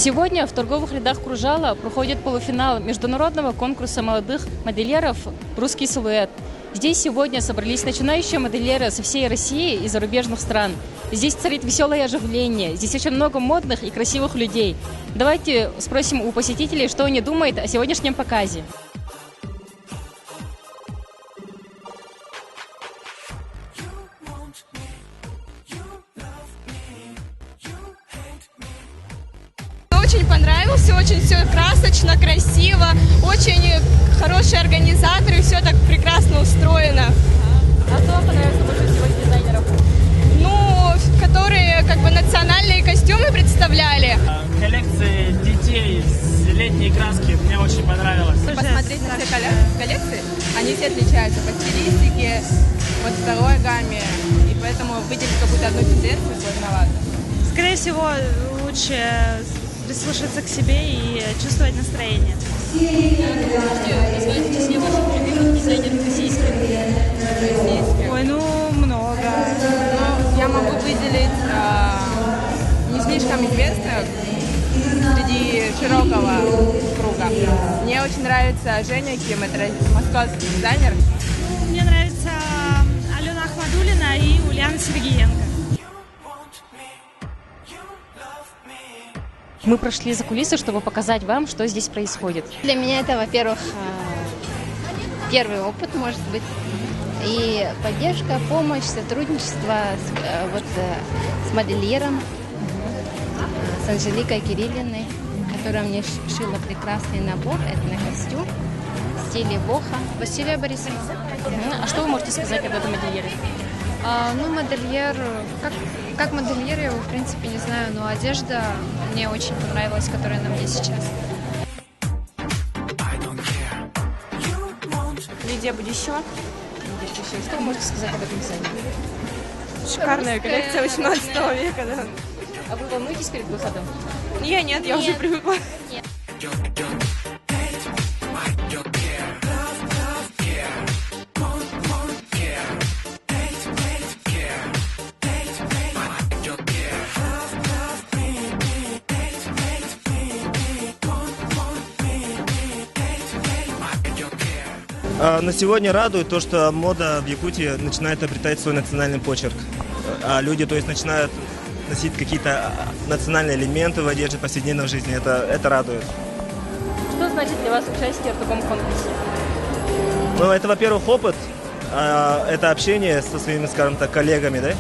Сегодня в торговых рядах Кружала проходит полуфинал международного конкурса молодых модельеров «Русский силуэт». Здесь сегодня собрались начинающие модельеры со всей России и зарубежных стран. Здесь царит веселое оживление, здесь очень много модных и красивых людей. Давайте спросим у посетителей, что они думают о сегодняшнем показе. Очень понравился, очень все красочно, красиво, очень хорошие организаторы, все так прекрасно устроено. А что вам понравилось больше всего из дизайнеров? Ну, которые как бы национальные костюмы представляли. Коллекции детей с летней краски мне очень понравилось. Посмотреть на все коллекции, они все отличаются по стилистике, вот второй гамме, и поэтому выделить какую-то одну тенденцию сложновато. Скорее всего, лучше прислушаться к себе и чувствовать настроение. Можете назвать в числе ваших любимых дизайнеров российских? Ой, ну много. Но я могу выделить не слишком известных среди широкого круга. Мне очень нравится Женя Ким, это московский дизайнер. Мне нравится Алена Ахмадулина и Ульяна Сергеенко. Мы прошли за кулисы, чтобы показать вам, что здесь происходит. Для меня это, во-первых, первый опыт, может быть, и поддержка, помощь, сотрудничество с модельером, с Анжеликой Кириллиной, которая мне шила прекрасный набор, это на костюм в стиле боха. Василия Борисовна. А что вы можете сказать об этом модельере? Ну, модельер, как модельер я его, в принципе, не знаю, но одежда мне очень понравилась, которая на мне сейчас. Лидия Будищева. Что вы можете сказать об этом дизайне? Шикарная коллекция 18 века, да. А вы волнуетесь перед выходом? Нет, я уже привыкла. На сегодня радует то, что мода в Якутии начинает обретать свой национальный почерк. А люди, то есть, начинают носить какие-то национальные элементы в одежде повседневной жизни. Это радует. Что значит для вас участие в таком конкурсе? Ну, это, во-первых, опыт. Это общение со своими, скажем так, коллегами, да?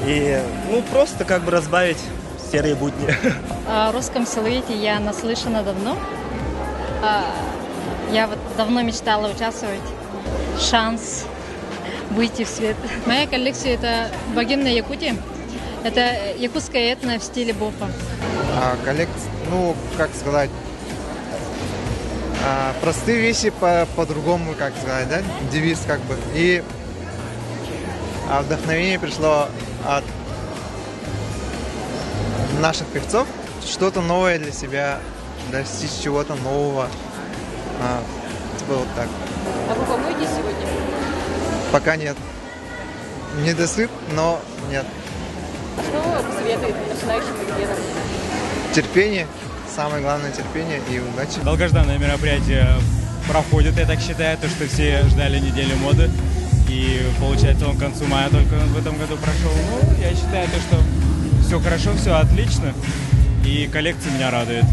И, ну, просто как бы разбавить серые будни. О русском силуэте я наслышана давно. Я вот давно мечтала участвовать. Шанс выйти в свет. Моя коллекция – это богемная Якутия. Это якутская этно в стиле бофа. Коллекция, ну, как сказать, простые вещи по-другому, как сказать, да? Девиз как бы. И вдохновение пришло от наших певцов. Что-то новое для себя, достичь чего-то нового. Типа вот так. А вы волнуетесь сегодня? Пока нет. Не досып, но нет. А что вы посоветуете начинающим модельерам? Терпение. Самое главное терпение и удачи. Долгожданное мероприятие проходит, я так считаю, то, что все ждали неделю моды. И получается он к концу мая только в этом году прошел. Ну, я считаю, то, что все хорошо, все отлично. И коллекция меня радует.